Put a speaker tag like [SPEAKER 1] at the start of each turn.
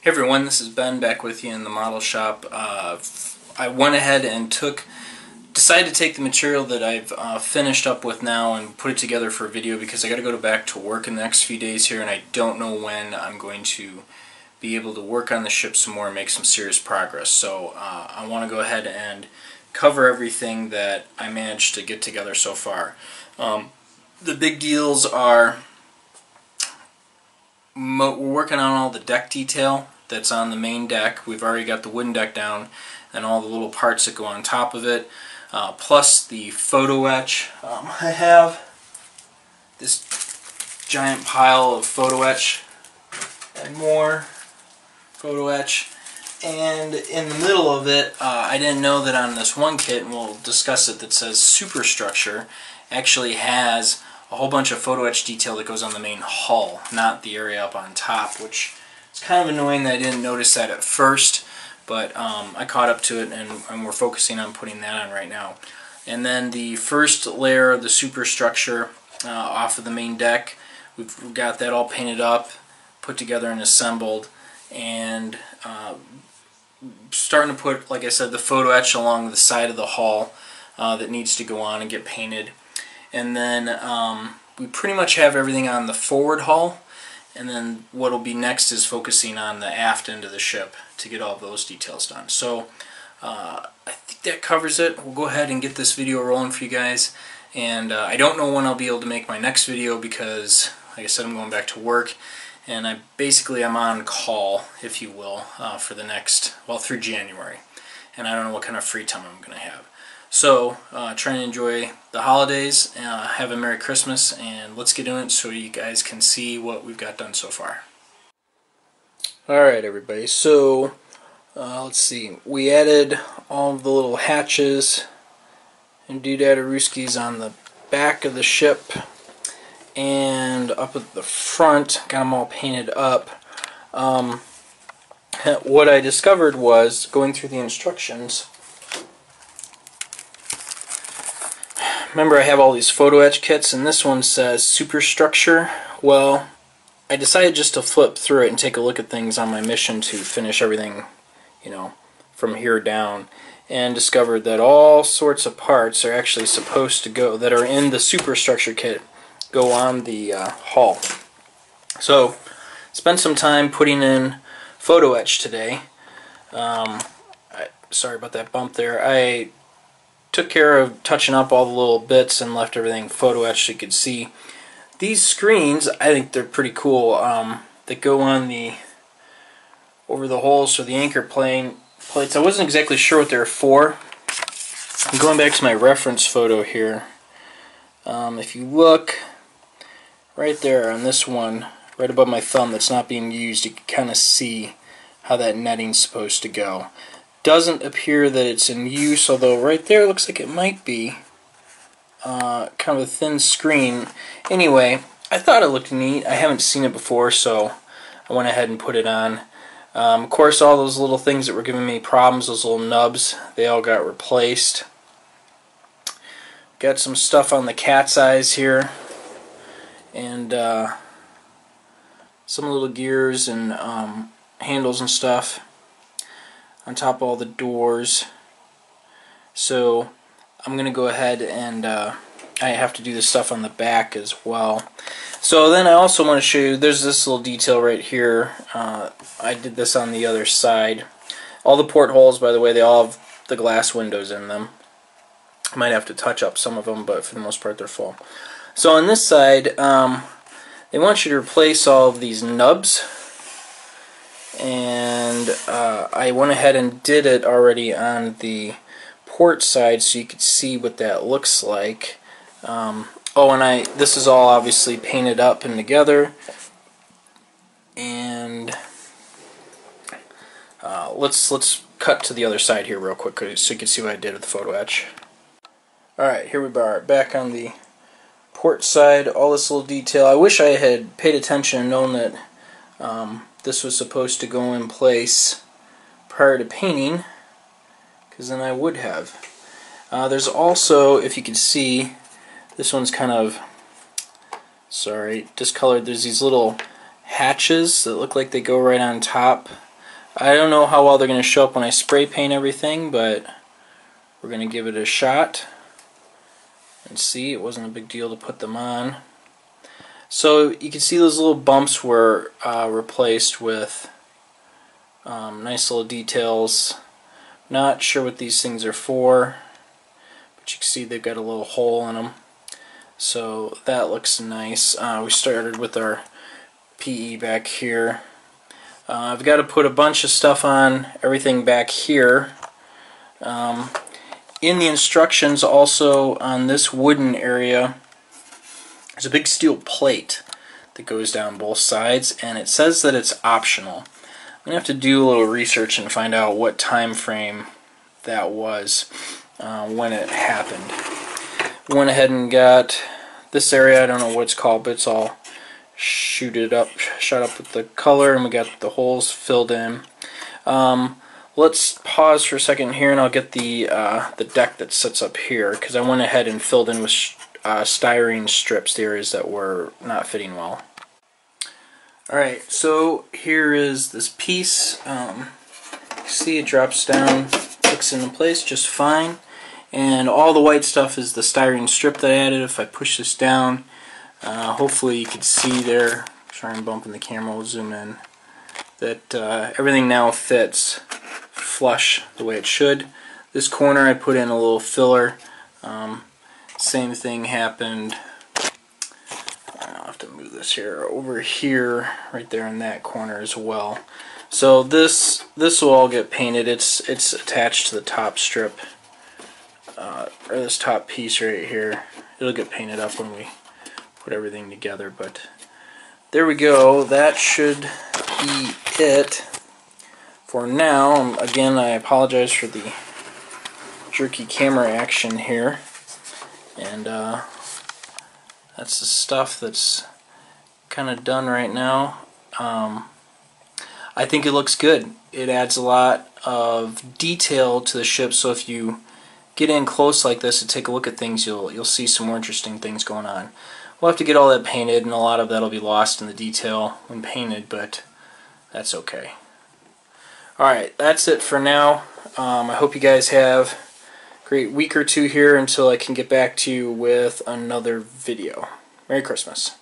[SPEAKER 1] Hey everyone, this is Ben back with you in the model shop. I went ahead and decided to take the material that I've finished up with now and put it together for a video because I got to go back to work in the next few days here, and I don't know when I'm going to be able to work on the ship some more and make some serious progress. So I want to go ahead and cover everything that I managed to get together so far. The big deals are we're working on all the deck detail that's on the main deck. We've already got the wooden deck down and all the little parts that go on top of it, plus the photo etch. I have this giant pile of photo etch and more photo etch, and in the middle of it I didn't know that on this one kit, and we'll discuss it, that says Superstructure actually has a whole bunch of photo etch detail that goes on the main hull, not the area up on top, which is kind of annoying that I didn't notice that at first, but I caught up to it, and we're focusing on putting that on right now. And then the first layer of the Superstructure off of the main deck, we've got that all painted up, put together and assembled, and starting to put, like I said, the photo etch along the side of the hull that needs to go on and get painted. And then we pretty much have everything on the forward hull, and then what will be next is focusing on the aft end of the ship to get all those details done. So I think that covers it. We'll go ahead and get this video rolling for you guys, and I don't know when I'll be able to make my next video because, like I said, I'm going back to work, and I'm on call, if you will, for the next, well, through January, and I don't know what kind of free time I'm going to have. So, trying to enjoy the holidays, have a Merry Christmas, and let's get into it so you guys can see what we've got done so far. Alright everybody, so let's see, we added all of the little hatches and doodad-a-rooskies on the back of the ship, and up at the front, got them all painted up. What I discovered was, going through the instructions, remember I have all these photo etch kits, and this one says Superstructure. Well, I decided just to flip through it and take a look at things on my mission to finish everything, you know, from here down, and discovered that all sorts of parts are actually supposed to go, that are in the Superstructure kit, go on the hull. So, spent some time putting in photo etch today. Sorry about that bump there. I took care of touching up all the little bits and left everything photo etched so you could see. These screens, I think they're pretty cool, that go on the, over the holes for the anchor plates. I wasn't exactly sure what they're for. I'm going back to my reference photo here. If you look right there on this one, right above my thumb that's not being used, you can kind of see how that netting's supposed to go. Doesn't appear that it's in use, although right there looks like it might be. Kind of a thin screen. Anyway, I thought it looked neat. I haven't seen it before, so I went ahead and put it on. Of course, all those little things that were giving me problems, those little nubs, they all got replaced. Got some stuff on the cat's eyes here, and some little gears and handles and stuff on top of all the doors. So I'm going to go ahead and I have to do this stuff on the back as well. So then I also want to show you, there's this little detail right here. I did this on the other side. All the portholes, by the way, they all have the glass windows in them. I might have to touch up some of them, but for the most part they're full. So on this side, they want you to replace all of these nubs, and I went ahead and did it already on the port side so you could see what that looks like. Oh, and this is all obviously painted up and together, and let's cut to the other side here real quick so you can see what I did with the photo etch. Alright, here we are back on the port side, all this little detail. I wish I had paid attention and known that this was supposed to go in place prior to painting, because then I would have. There's also, if you can see, this one's kind of, sorry, discolored. There's these little hatches that look like they go right on top I don't know how well they're going to show up when I spray paint everything, but we're going to give it a shot and see. It wasn't a big deal to put them on. So you can see those little bumps were replaced with nice little details. Not sure what these things are for, but you can see they've got a little hole in them. So that looks nice. We started with our PE back here. I've got to put a bunch of stuff on everything back here. In the instructions also on this wooden area, there's a big steel plate that goes down both sides, and it says that it's optional. I'm going to have to do a little research and find out what time frame that was when it happened. Went ahead and got this area, I don't know what it's called, but it's all shot up with the color, and we got the holes filled in. Let's pause for a second here, and I'll get the deck that sits up here, because I went ahead and filled in with styrene strips the areas that were not fitting well. Alright, so here is this piece. You see it drops down, clicks into place just fine, and all the white stuff is the styrene strip that I added. If I push this down, hopefully you can see there, sorry I'm bumping the camera, we'll zoom in, that everything now fits flush the way it should. This corner I put in a little filler. Same thing happened. I'll have to move this here over here, right there in that corner as well. So this will all get painted. It's attached to the top strip, or this top piece right here. It'll get painted up when we put everything together. But there we go. That should be it for now. Again, I apologize for the jerky camera action here. And that's the stuff that's kind of done right now. I think it looks good. It adds a lot of detail to the ship, so if you get in close like this and take a look at things, you'll see some more interesting things going on. We'll have to get all that painted, and a lot of that will be lost in the detail when painted, but that's okay. Alright, that's it for now. I hope you guys have a great week or two here until I can get back to you with another video. Merry Christmas.